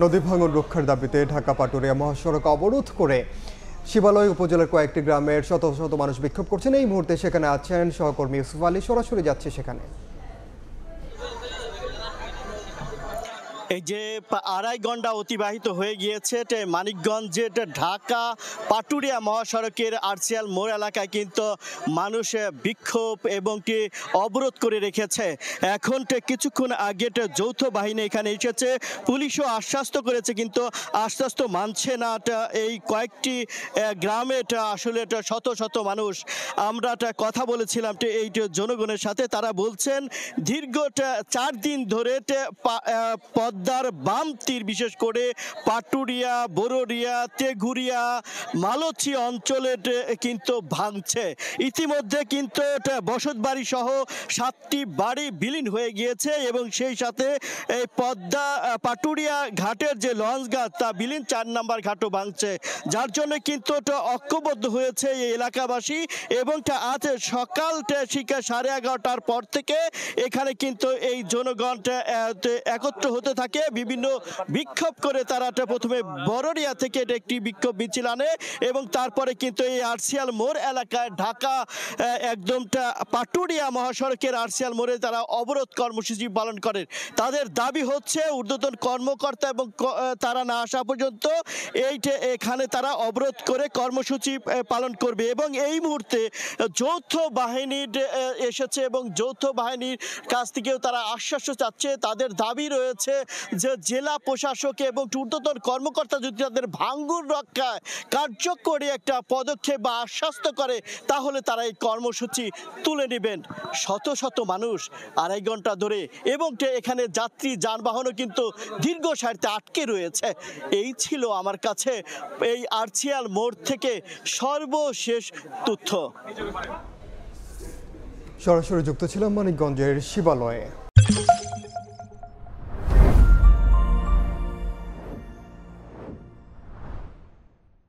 নদী ভাঙন রক্ষার দাবিতে ঢাকা পাটুরিয়া মহাসড়ক অবরোধ করে শিবালয় উপজেলার কয়েকটি গ্রামের শত শত মানুষ বিক্ষোভ করছেন। এই মুহূর্তে সেখানে আছেন সহকর্মী ইউসুফ আলী, সরাসরি যাচ্ছে সেখানে। এই যে আড়াই ঘন্টা অতিবাহিত হয়ে গিয়েছে মানিকগঞ্জের ঢাকা পাটুরিয়া মহাসড়কের আরসিএল মোড় এলাকায় কিন্তু মানুষ বিক্ষোভ এবং অবরোধ করে রেখেছে। এখন কিছুক্ষণ আগে যৌথ বাহিনী এখানে এসেছে, পুলিশও আশ্বস্ত করেছে কিন্তু আশ্বস্ত মানছে না এই কয়েকটি গ্রামে আসলে শত শত মানুষ। আমরা কথা বলেছিলাম এই জনগণের সাথে, তারা বলছেন দীর্ঘ 4 দিন ধরে পদ্মার বাম তীর বিশেষ করে পাটুরিয়া, বররিয়া, তেঘুরিয়া, মালচি অঞ্চলে কিন্তু ভাঙছে। ইতিমধ্যে কিন্তু বসতবাড়ি সহ 7টি বাড়ি বিলীন হয়ে গিয়েছে এবং সেই সাথে এই পদ্মা পাটুরিয়া ঘাটের যে লঞ্চ ঘাট তা বিলীন 4 নম্বর ঘাটও ভাঙছে, যার জন্য কিন্তু ঐক্যবদ্ধ হয়েছে এই এলাকাবাসী। এবং আজ সকাল 11:30টার পর থেকে এখানে কিন্তু এই জনগণ একত্র হতে থাকে, বিভিন্ন বিক্ষোভ করে। তারা প্রথমে বররিয়া থেকে একটি বিক্ষোভ মিছিল আনে এবং তারপরে কিন্তু এই আরসিএল মোড় এলাকায় ঢাকা একদম পাটুরিয়া মহাসড়কের আরসিএল মোড়ে তারা অবরোধ কর্মসূচি পালন করেন। তাদের দাবি হচ্ছে ঊর্ধ্বতন কর্মকর্তা এবং তারা না আসা পর্যন্ত এখানে তারা অবরোধ করে কর্মসূচি পালন করবে। এবং এই মুহূর্তে যৌথ বাহিনীর এসেছে এবং যৌথ বাহিনীর কাছ থেকেও তারা আশ্বাস চাচ্ছে। তাদের দাবি রয়েছে যে জেলা প্রশাসক এবং ঊর্ধ্বতন কর্মকর্তা যদি তাদের ভাঙন রক্ষায় কার্যকরী একটা পদক্ষেপ বা আশ্বস্ত করে তাহলে তারা এই কর্মসূচি তুলে নেবেন। শত শত মানুষ আড়াই ঘন্টা ধরে এবং এখানে যাত্রী যানবাহনও কিন্তু দীর্ঘ সারিতে আটকে রয়েছে। এই ছিল আমার কাছে এই আরসিএল মোড় থেকে সর্বশেষ তথ্য। সরাসরি যুক্ত ছিলাম মানিকগঞ্জের শিবালয়ে।